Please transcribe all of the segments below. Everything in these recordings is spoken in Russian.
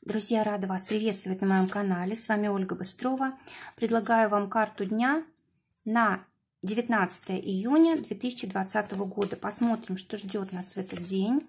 Друзья, рада вас приветствовать на моем канале. С вами Ольга Быстрова. Предлагаю вам карту дня на 19 июня 2020 года. Посмотрим, что ждет нас в этот день.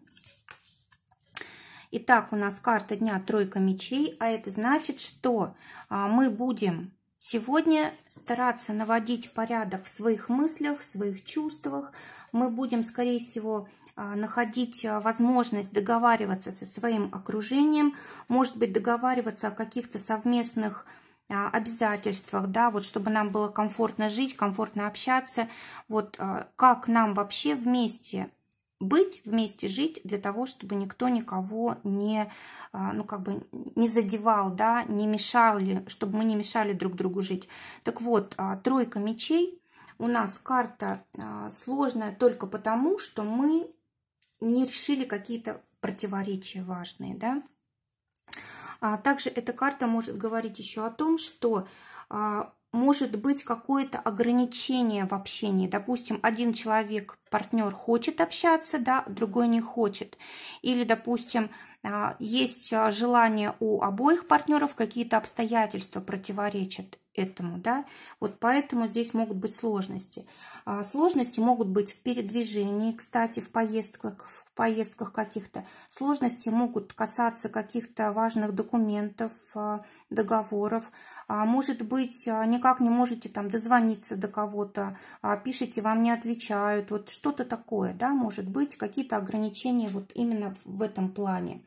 Итак, у нас карта дня тройка мечей, а это значит, что мы будем сегодня стараться наводить порядок в своих мыслях, в своих чувствах. Мы будем, скорее всего, находить возможность договариваться со своим окружением, может быть, договариваться о каких-то совместных обязательствах, да, вот чтобы нам было комфортно жить, комфортно общаться, вот как нам вообще вместе быть, вместе жить, для того, чтобы никто никого не, не задевал, да, не мешали, чтобы мы не мешали друг другу жить. Так вот, тройка мечей у нас карта сложная только потому, что мы не решили какие-то противоречия важные, да. Также эта карта может говорить еще о том, что может быть какое-то ограничение в общении. Допустим, один человек, партнер, хочет общаться, да, другой не хочет. Или, допустим, есть желание у обоих партнеров, какие-то обстоятельства противоречат этому, да. Вот поэтому здесь могут быть сложности. Сложности могут быть в передвижении, кстати, в поездках каких-то. Сложности могут касаться каких-то важных документов, договоров. Может быть, никак не можете там дозвониться до кого-то, пишите, вам не отвечают. Вот что-то такое, да, может быть, какие-то ограничения вот именно в этом плане.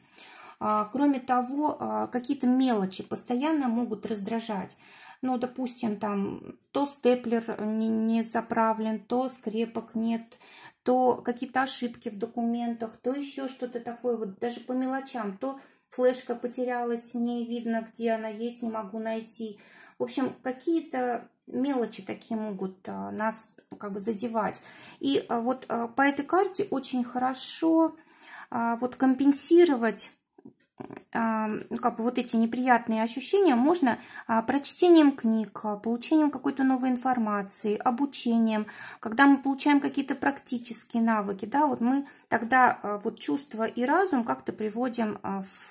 Кроме того, какие-то мелочи постоянно могут раздражать. Ну, допустим, там то степлер не заправлен, то скрепок нет, то какие-то ошибки в документах, то еще что-то такое, вот даже по мелочам, то флешка потерялась, не видно, где она есть, не могу найти. В общем, какие-то мелочи такие могут нас как бы задевать. И вот по этой карте очень хорошо вот компенсировать как бы вот эти неприятные ощущения можно прочтением книг, получением какой-то новой информации, обучением. Когда мы получаем какие-то практические навыки, да, вот мы тогда вот чувство и разум как-то приводим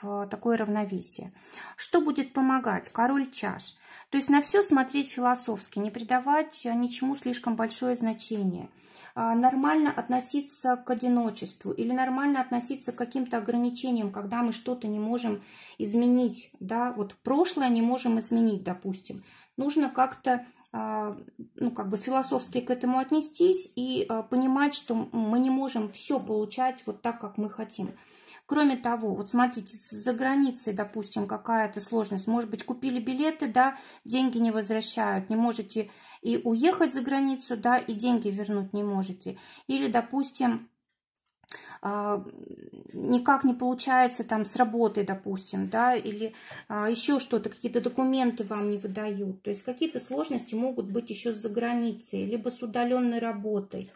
в такое равновесие. Что будет помогать? Король чаш. То есть на все смотреть философски, не придавать ничему слишком большое значение. Нормально относиться к одиночеству или нормально относиться к каким-то ограничениям, когда мы что-то не можем изменить, да, вот прошлое не можем изменить, допустим. Нужно как-то, ну, как бы философски к этому отнестись и понимать, что мы не можем все получать вот так, как мы хотим. Кроме того, вот смотрите, за границей, допустим, какая-то сложность. Может быть, купили билеты, да, деньги не возвращают, не можете и уехать за границу, да, и деньги вернуть не можете. Или, допустим, никак не получается там с работой, допустим, да, или еще что-то, какие-то документы вам не выдают. То есть какие-то сложности могут быть еще за границей, либо с удаленной работой.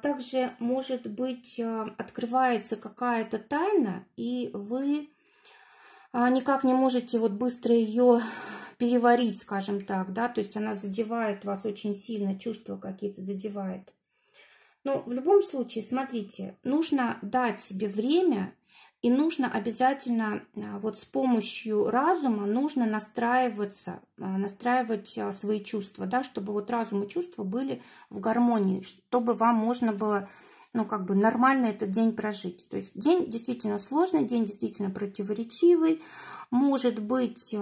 Также, может быть, открывается какая-то тайна, и вы никак не можете вот быстро ее переварить, скажем так, да, то есть она задевает вас очень сильно, чувства какие-то задевает. Но в любом случае, смотрите, нужно дать себе время, и нужно обязательно вот с помощью разума нужно настраивать свои чувства, да, чтобы вот разум и чувства были в гармонии, чтобы вам можно было, ну, как бы нормально этот день прожить. То есть день действительно сложный, день действительно противоречивый, может быть,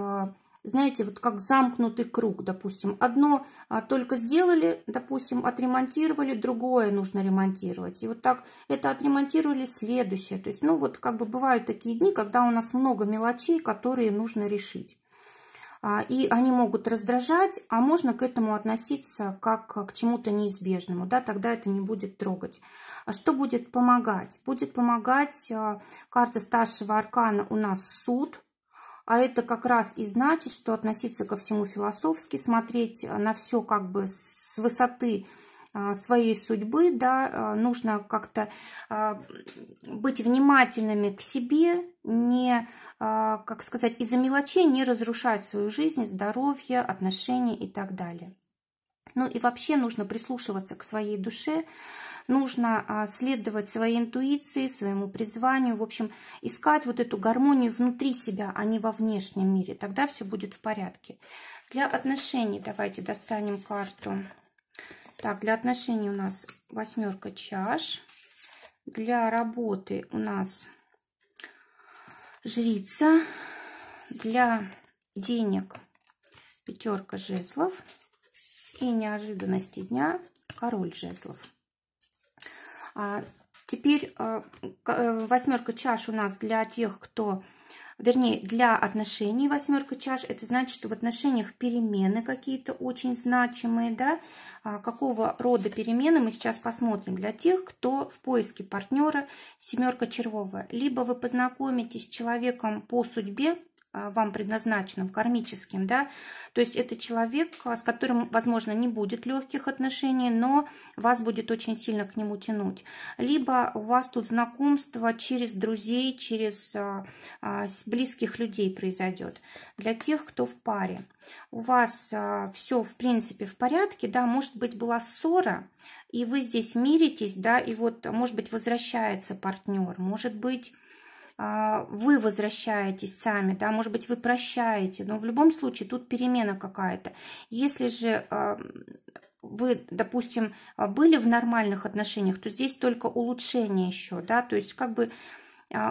знаете, вот как замкнутый круг, допустим. Одно только сделали, допустим, отремонтировали, другое нужно ремонтировать. И вот так это отремонтировали, следующее. То есть, ну вот как бы бывают такие дни, когда у нас много мелочей, которые нужно решить. И они могут раздражать, а можно к этому относиться как к чему-то неизбежному, да, тогда это не будет трогать. А что будет помогать? Будет помогать карта старшего аркана у нас суд. А это как раз и значит, что относиться ко всему философски, смотреть на все как бы с высоты своей судьбы, да, нужно как-то быть внимательными к себе, не, как сказать, из-за мелочей не разрушать свою жизнь, здоровье, отношения и так далее. Ну и вообще нужно прислушиваться к своей душе, нужно следовать своей интуиции, своему призванию, в общем, искать вот эту гармонию внутри себя, а не во внешнем мире. Тогда все будет в порядке. Для отношений давайте достанем карту. Так, для отношений у нас 8 чаш. Для работы у нас жрица. Для денег 5 жезлов. И неожиданности дня король жезлов. Теперь 8 чаш у нас для тех, кто... Вернее, для отношений 8 чаш, это значит, что в отношениях перемены какие-то очень значимые, да? Какого рода перемены мы сейчас посмотрим. Для тех, кто в поиске партнера, 7 червовая. Либо вы познакомитесь с человеком по судьбе, вам предназначенным, кармическим, да, то есть это человек, с которым, возможно, не будет легких отношений, но вас будет очень сильно к нему тянуть. Либо у вас тут знакомство через друзей, через близких людей произойдет. Для тех, кто в паре, у вас все, в принципе, в порядке, да, может быть, была ссора, и вы здесь миритесь, да, и вот, может быть, возвращается партнер, может быть, вы возвращаетесь сами, да, может быть, вы прощаете, но в любом случае тут перемена какая-то. Если же вы, допустим, были в нормальных отношениях, то здесь только улучшение еще, да, то есть как бы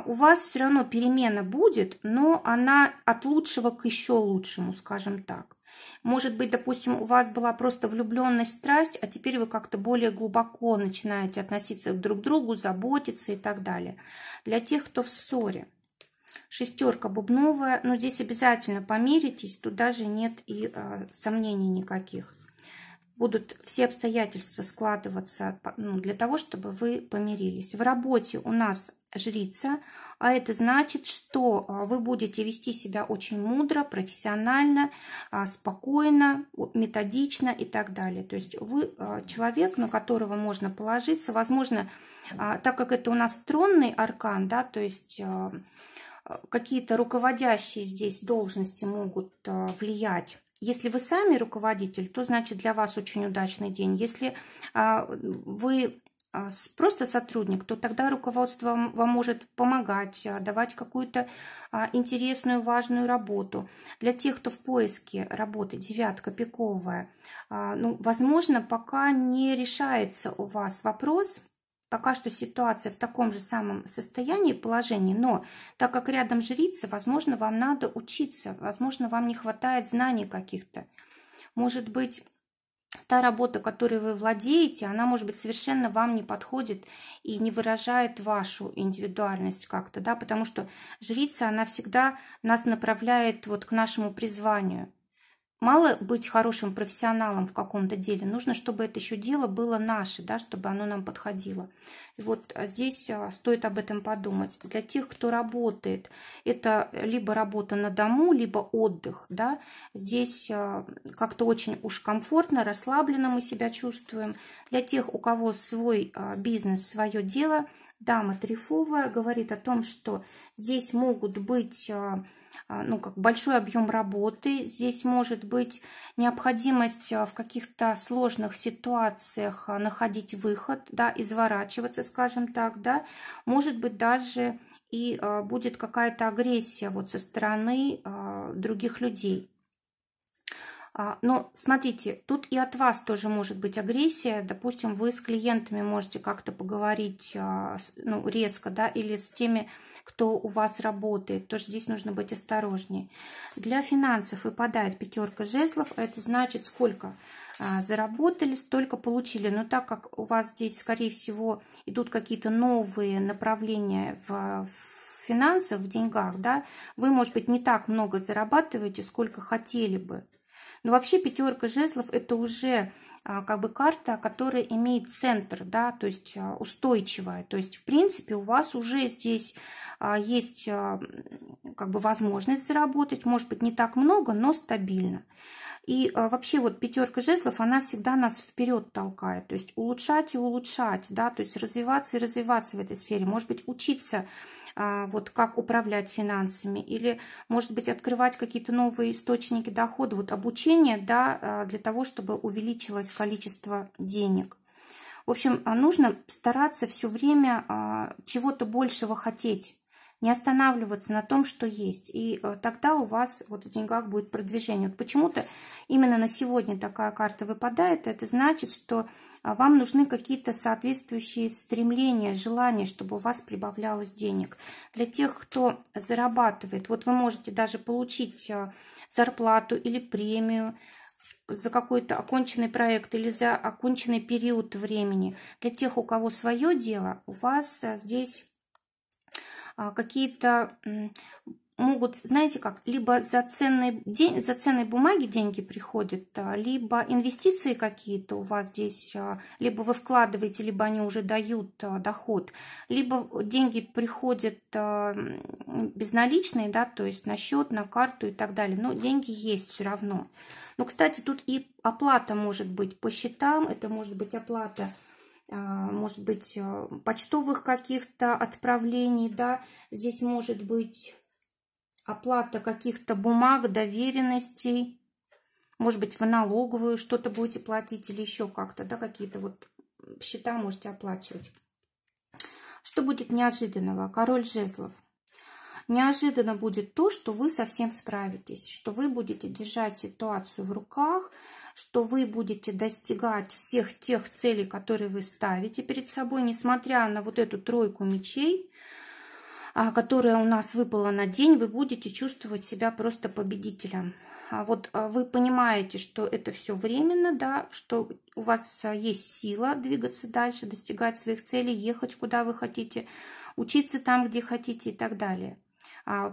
у вас все равно перемена будет, но она от лучшего к еще лучшему, скажем так. Может быть, допустим, у вас была просто влюбленность, страсть, а теперь вы как-то более глубоко начинаете относиться друг к другу, заботиться и так далее. Для тех, кто в ссоре, 6 бубновая, но здесь обязательно помиритесь, тут даже нет и сомнений никаких. Будут все обстоятельства складываться для того, чтобы вы помирились. В работе у нас жрица, а это значит, что вы будете вести себя очень мудро, профессионально, спокойно, методично и так далее. То есть вы человек, на которого можно положиться. Возможно, так как это у нас тронный аркан, да, то есть какие-то руководящие здесь должности могут влиять. Если вы сами руководитель, то значит для вас очень удачный день. Если вы просто сотрудник, то тогда руководство вам может помогать, давать какую-то интересную, важную работу. Для тех, кто в поиске работы, 9 пиковая, ну, возможно, пока не решается у вас вопрос, пока что ситуация в таком же самом состоянии, положении, но так как рядом жрица, возможно, вам надо учиться, возможно, вам не хватает знаний каких-то. Может быть, та работа, которой вы владеете, она, может быть, совершенно вам не подходит и не выражает вашу индивидуальность как-то, да, потому что жрица, она всегда нас направляет вот к нашему призванию. Мало быть хорошим профессионалом в каком-то деле, нужно, чтобы это еще дело было наше, да, чтобы оно нам подходило. И вот здесь стоит об этом подумать. Для тех, кто работает, это либо работа на дому, либо отдых, да, здесь как-то очень уж комфортно, расслабленно мы себя чувствуем. Для тех, у кого свой бизнес, свое дело, дама трефовая говорит о том, что здесь могут быть... ну, как большой объем работы. Здесь может быть необходимость в каких-то сложных ситуациях находить выход, да, изворачиваться, скажем так, да. Может быть, даже и будет какая-то агрессия вот со стороны других людей. Но смотрите, тут и от вас тоже может быть агрессия. Допустим, вы с клиентами можете как-то поговорить ну, резко, да, или с теми, кто у вас работает. Тоже здесь нужно быть осторожнее. Для финансов выпадает 5 жезлов. Это значит, сколько заработали, столько получили. Но так как у вас здесь, скорее всего, идут какие-то новые направления в финансах, в деньгах, да, вы, может быть, не так много зарабатываете, сколько хотели бы. Но вообще 5 жезлов это уже как бы карта, которая имеет центр, да, то есть устойчивая. То есть, в принципе, у вас уже здесь есть как бы возможность заработать, может быть, не так много, но стабильно. И вообще вот 5 жезлов, она всегда нас вперед толкает, то есть улучшать и улучшать, да, то есть развиваться и развиваться в этой сфере, может быть, учиться вот как управлять финансами, или, может быть, открывать какие-то новые источники дохода, вот обучение, да, для того, чтобы увеличилось количество денег. В общем, нужно стараться все время чего-то большего хотеть. Не останавливаться на том, что есть. И тогда у вас вот в деньгах будет продвижение. Вот почему-то именно на сегодня такая карта выпадает. Это значит, что вам нужны какие-то соответствующие стремления, желания, чтобы у вас прибавлялось денег. Для тех, кто зарабатывает, вот вы можете даже получить зарплату или премию за какой-то оконченный проект или за оконченный период времени. Для тех, у кого свое дело, у вас здесь какие-то могут, знаете как, либо за ценные бумаги деньги приходят, либо инвестиции какие-то у вас здесь, либо вы вкладываете, либо они уже дают доход, либо деньги приходят безналичные, да, то есть на счет, на карту и так далее, но деньги есть все равно. Но, кстати, тут и оплата может быть по счетам, это может быть оплата, может быть, почтовых каких-то отправлений, да, здесь может быть оплата каких-то бумаг, доверенностей, может быть, вы налоговую что-то будете платить или еще как-то, да, какие-то вот счета можете оплачивать. Что будет неожиданного? Король жезлов. Неожиданно будет то, что вы совсем справитесь, что вы будете держать ситуацию в руках, что вы будете достигать всех тех целей, которые вы ставите перед собой, несмотря на вот эту тройку мечей, которая у нас выпала на день, вы будете чувствовать себя просто победителем. Вот вы понимаете, что это все временно, да, что у вас есть сила двигаться дальше, достигать своих целей, ехать куда вы хотите, учиться там, где хотите и так далее.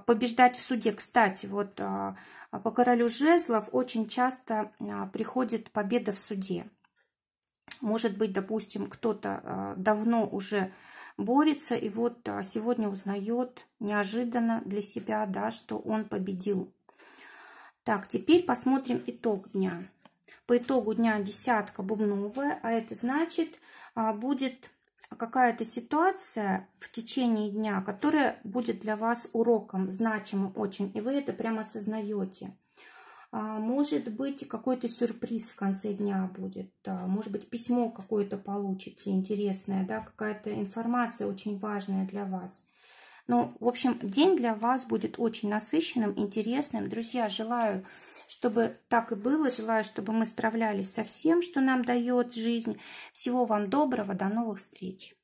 Побеждать в суде. Кстати, вот по королю жезлов очень часто приходит победа в суде. Может быть, допустим, кто-то давно уже борется, и вот сегодня узнает неожиданно для себя, да, что он победил. Так, теперь посмотрим итог дня. По итогу дня десятка бубновая, а это значит, будет какая-то ситуация в течение дня, которая будет для вас уроком, значимым очень, и вы это прямо осознаете. Может быть, какой-то сюрприз в конце дня будет, может быть, письмо какое-то получите интересное, да, какая-то информация очень важная для вас. Ну, в общем, день для вас будет очень насыщенным, интересным. Друзья, желаю, чтобы так и было, желаю, чтобы мы справлялись со всем, что нам дает жизнь. Всего вам доброго, до новых встреч!